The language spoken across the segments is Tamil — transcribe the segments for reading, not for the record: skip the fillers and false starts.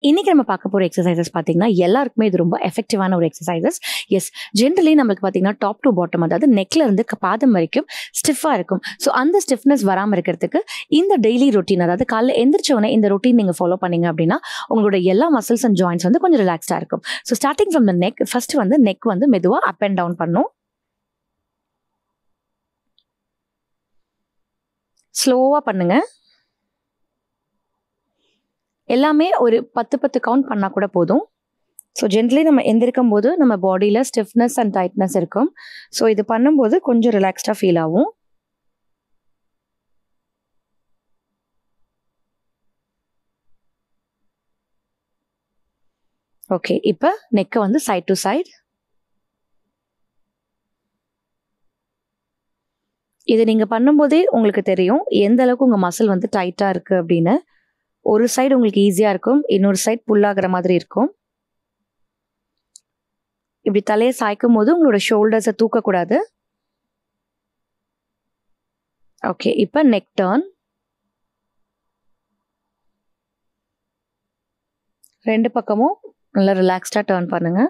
இன்னைக்கு நம்ம பார்க்க போகிற எக்ஸசைசஸ் பார்த்தீங்கன்னா எல்லாருக்குமே இது ரொம்ப எஃபெக்டிவான ஒரு எக்ஸசைசஸ். எஸ், ஜென்ரலி நம்மளுக்கு பார்த்தீங்கன்னா டாப் டு பாட்டம், அதாவது நெக்ல இருந்து பாதம் வரைக்கும் ஸ்டிஃபாக இருக்கும். ஸோ அந்த ஸ்டிஃப்னஸ் வராமல் இருக்கிறதுக்கு இந்த டெய்லி ரொட்டீன், அதாவது காலைல எந்திரிச்சோடனே இந்த ரொட்டீன் நீங்கள் ஃபாலோ பண்ணீங்க அப்படின்னா உங்களோட எல்லா மசில்ஸ் அண்ட் ஜாயின்ஸ் வந்து கொஞ்சம் ரிலாக்ஸ்டாக இருக்கும். So starting from the neck, first வந்து நெக் வந்து மெதுவாக அப் அண்ட் டவுன் பண்ணும். ஸ்லோவாக பண்ணுங்க. எல்லாமே ஒரு 10 கவுண்ட் பண்ணால் கூட போதும். ஸோ ஜென்ரலி நம்ம எந்திரிக்கும் போது நம்ம பாடியில் ஸ்டிஃப்னஸ் அண்ட் டைட்னஸ் இருக்கும். ஸோ இது பண்ணும்போது கொஞ்சம் ரிலாக்ஸ்டாக ஃபீல் ஆகும். ஓகே, இப்போ நெக்கை வந்து சைட் டு சைட். இது நீங்கள் பண்ணும்போதே உங்களுக்கு தெரியும் எந்த அளவுக்கு உங்கள் மசில் வந்து டைட்டாக இருக்குது அப்படின்னு. ஒரு சைடு உங்களுக்கு ஈஸியாக இருக்கும், இன்னொரு சைடு புல் ஆகிற மாதிரி இருக்கும். இப்படி தலையை சாய்க்கும் போது உங்களோட ஷோல்டர்ஸை தூக்கக்கூடாது. ஓகே, இப்போ நெக் டர்ன். ரெண்டு பக்கமும் நல்லா ரிலாக்ஸ்டாக டர்ன் பண்ணுங்க.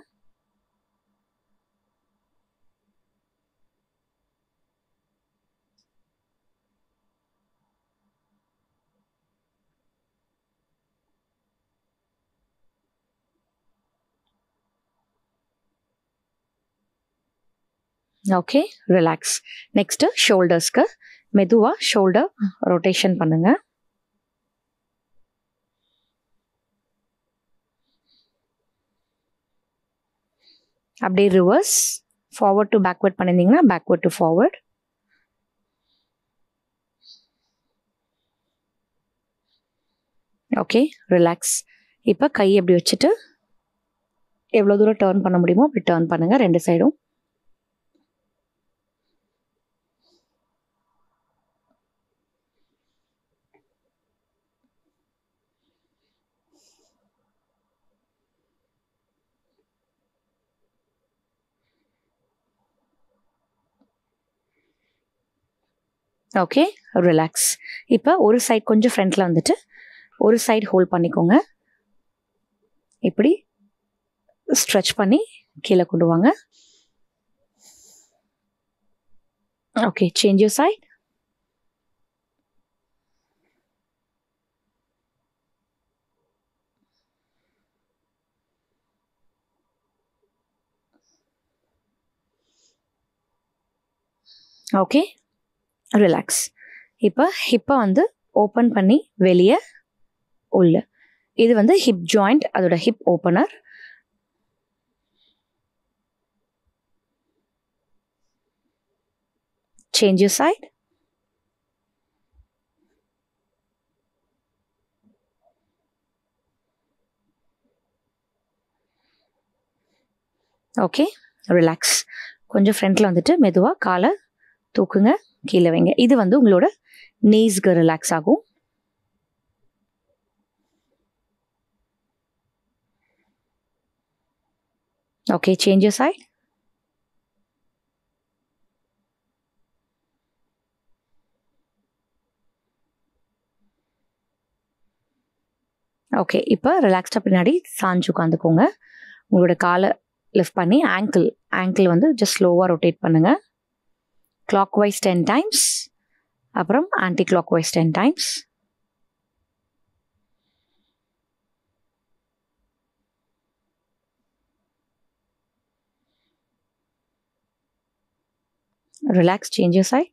Okay, relax. நெக்ஸ்ட்டு ஷோல்டர்ஸ்க்கு மெதுவாக ஷோல்டர் ரொட்டேஷன் பண்ணுங்க. அப்படியே ரிவர்ஸ், ஃபார்வர்ட் டு பேக்வர்ட் பண்ணியிருந்தீங்கன்னா backward to forward. Okay, relax. இப்போ கை எப்படி வச்சுட்டு எவ்வளோ தூரம் டர்ன் பண்ண முடியுமோ அப்படி டர்ன் பண்ணுங்கள் ரெண்டு சைடும். Okay, relax. இப்போ ஒரு சைட் கொஞ்சம் ஃப்ரண்ட்டில் வந்துட்டு ஒரு சைடு ஹோல்ட் பண்ணிக்கோங்க. இப்படி ஸ்ட்ரெச் பண்ணி கீழே கொண்டு வாங்க. Okay, change your side. Okay, relax. இப்போ ஹிப்பை வந்து ஓப்பன் பண்ணி வெளியே உள்ள, இது வந்து ஹிப் ஜாயிண்ட், அதோட hip opener. Change your side. Okay, relax. கொஞ்சம் ஃப்ரண்ட்டில் வந்துட்டு மெதுவாக காலை தூக்குங்க, கீழே வைங்க. இது வந்து உங்களோட நீஸ்க்கு ரிலாக்ஸ் ஆகும். Okay, change your side. Okay, இப்போ ரிலாக்ஸ்டாக பின்னாடி சாஞ்சு உட்காந்துக்கோங்க. உங்களோட காலை லிஃப்ட் பண்ணி ஆங்கிள் வந்து ஜஸ்ட் ஸ்லோவாக ரொட்டேட் பண்ணுங்கள். clockwise 10 times, அப்புறம் anti clockwise 10 times. Relax, change your side.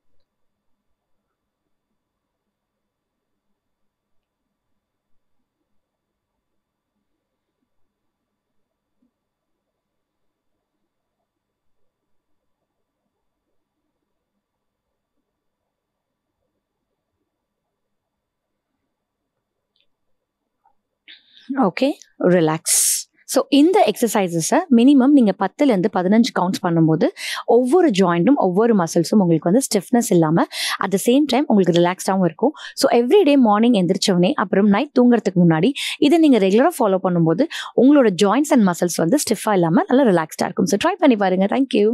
Okay, relax. So இந்த எக்ஸசைசஸை மினிமம் நீங்கள் 10லேருந்து 15 கவுண்ட்ஸ் பண்ணும்போது ஒவ்வொரு ஜாயிண்ட்டும் ஒவ்வொரு மசில்ஸும் உங்களுக்கு வந்து ஸ்டிஃப்னஸ் இல்லாமல் அட் த சேம் டைம் உங்களுக்கு ரிலாக்ஸ்டாகவும் இருக்கும். ஸோ எவ்ரிடே மார்னிங் எந்திரிச்சோடனே அப்புறம் நைட் தூங்குறதுக்கு முன்னாடி இதை நீங்கள் ரெகுலராக ஃபாலோ பண்ணும்போது உங்களோட ஜாயிண்ட்ஸ் அண்ட் மசில்ஸ் வந்து ஸ்டிஃபாக இல்லாமல் நல்லா ரிலாக்ஸ்டாக இருக்கும். ஸோ ட்ரை பண்ணி பாருங்கள். தேங்க்யூ.